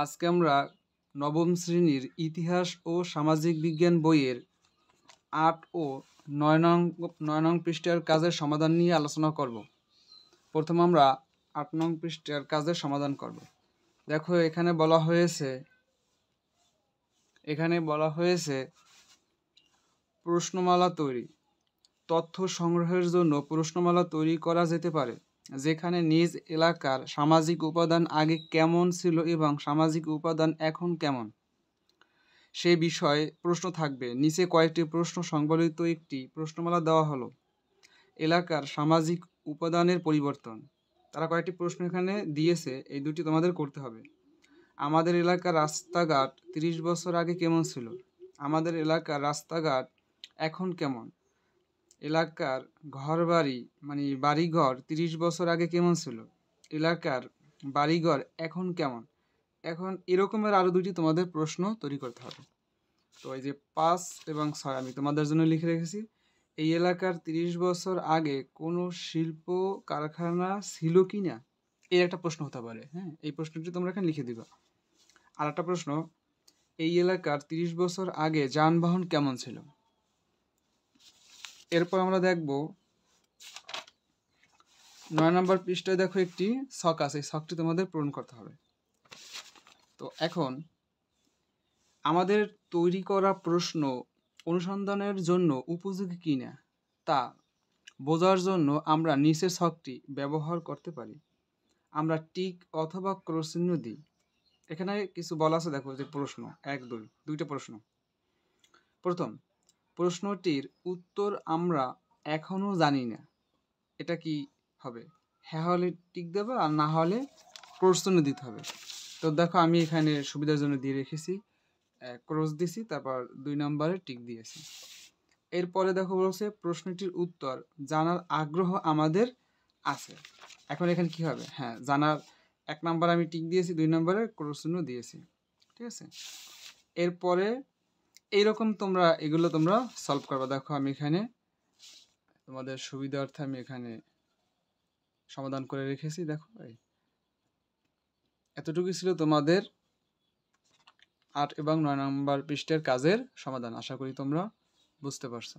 আজকে আমরা নবম শ্রেণীর ইতিহাস ও সামাজিক বিজ্ঞান বইয়ের ৮ ও ৯ নং পৃষ্ঠার কাজের সমাধান নিয়ে আলোচনা করব। প্রথমে আমরা ৮ নং পৃষ্ঠার কাজের সমাধান করব। দেখো এখানে বলা হয়েছে প্রশ্নমালা তৈরি। তথ্য সংগ্রহের জন্য প্রশ্নমালা তৈরি করা যেতে পারে, যেখানে নিজ এলাকার সামাজিক উপাদান আগে কেমন ছিল এবং সামাজিক উপাদান এখন কেমন সে বিষয়ে প্রশ্ন থাকবে। নিচে কয়েকটি প্রশ্ন সংবলিত একটি প্রশ্নমালা দেওয়া হলো। এলাকার সামাজিক উপাদানের পরিবর্তন। তারা কয়েকটি প্রশ্ন এখানে দিয়েছে, এই দুটি তোমাদের করতে হবে। আমাদের এলাকার রাস্তাঘাট ৩০ বছর আগে কেমন ছিল? আমাদের এলাকার রাস্তাঘাট এখন কেমন? এলাকার ঘরবাড়ি বাড়িঘর ৩০ বছর আগে কেমন ছিল? এলাকার বাড়িঘর এখন কেমন? এখন এরকমের আরও দুটি তোমাদের প্রশ্ন তৈরি করতে হবে। তো এই যে ৫ এবং ৬ আমি তোমাদের জন্য লিখে রেখেছি। এই এলাকার ৩০ বছর আগে কোনো শিল্প কারখানা ছিল কি না, এর একটা প্রশ্ন হতে পারে। হ্যাঁ, এই প্রশ্নটি তোমরা এখানে লিখে দিবা। আর একটা প্রশ্ন, এই এলাকার ৩০ বছর আগে যানবাহন কেমন ছিল? এরপর আমরা দেখব ৯ নম্বর পৃষ্ঠায় দেখো একটি ছক আছে, এই ছকটি তোমাদের পূরণ করতে হবে। তো এখন আমাদের তৈরি করা প্রশ্ন অনুসন্ধানের জন্য উপযোগী কিনা তা বোঝার জন্য আমরা নিচের ছকটি ব্যবহার করতে পারি। আমরা টিক অথবা ক্রস চিহ্ন দিই। এখানে কিছু বলা আছে, দেখো যে প্রশ্ন ১, ২ দুইটা প্রশ্ন। প্রথম প্রশ্নটির উত্তর আমরা এখনো জানি না, এটা কি হবে? হ্যাঁ হলে টিক দেবে, আর না হলে ক্রস চিহ্ন দিতে হবে। তো দেখো আমি এখানে সুবিধার জন্য দিয়ে রেখেছি, ক্রস দিছি, তারপর ২ নম্বরে টিক দিয়েছি। এরপরে দেখো বলছে প্রশ্নটির উত্তর জানার আগ্রহ আমাদের আছে। এখন এখানে কি হবে? হ্যাঁ, জানার ১ নম্বরে আমি টিক দিয়েছি, ২ নম্বরে ক্রস চিহ্ন দিয়েছি। ঠিক আছে, এরপরে এইরকম এগুলো তোমরা সলভ করবা। দেখো আমি এখানে তোমাদের সুবিধার্থে আমি এখানে সমাধান করে রেখেছি। দেখো এতটুকুই ছিল তোমাদের ৮ এবং ৯ নম্বর পৃষ্ঠার কাজের সমাধান। আশা করি তোমরা বুঝতে পারছো।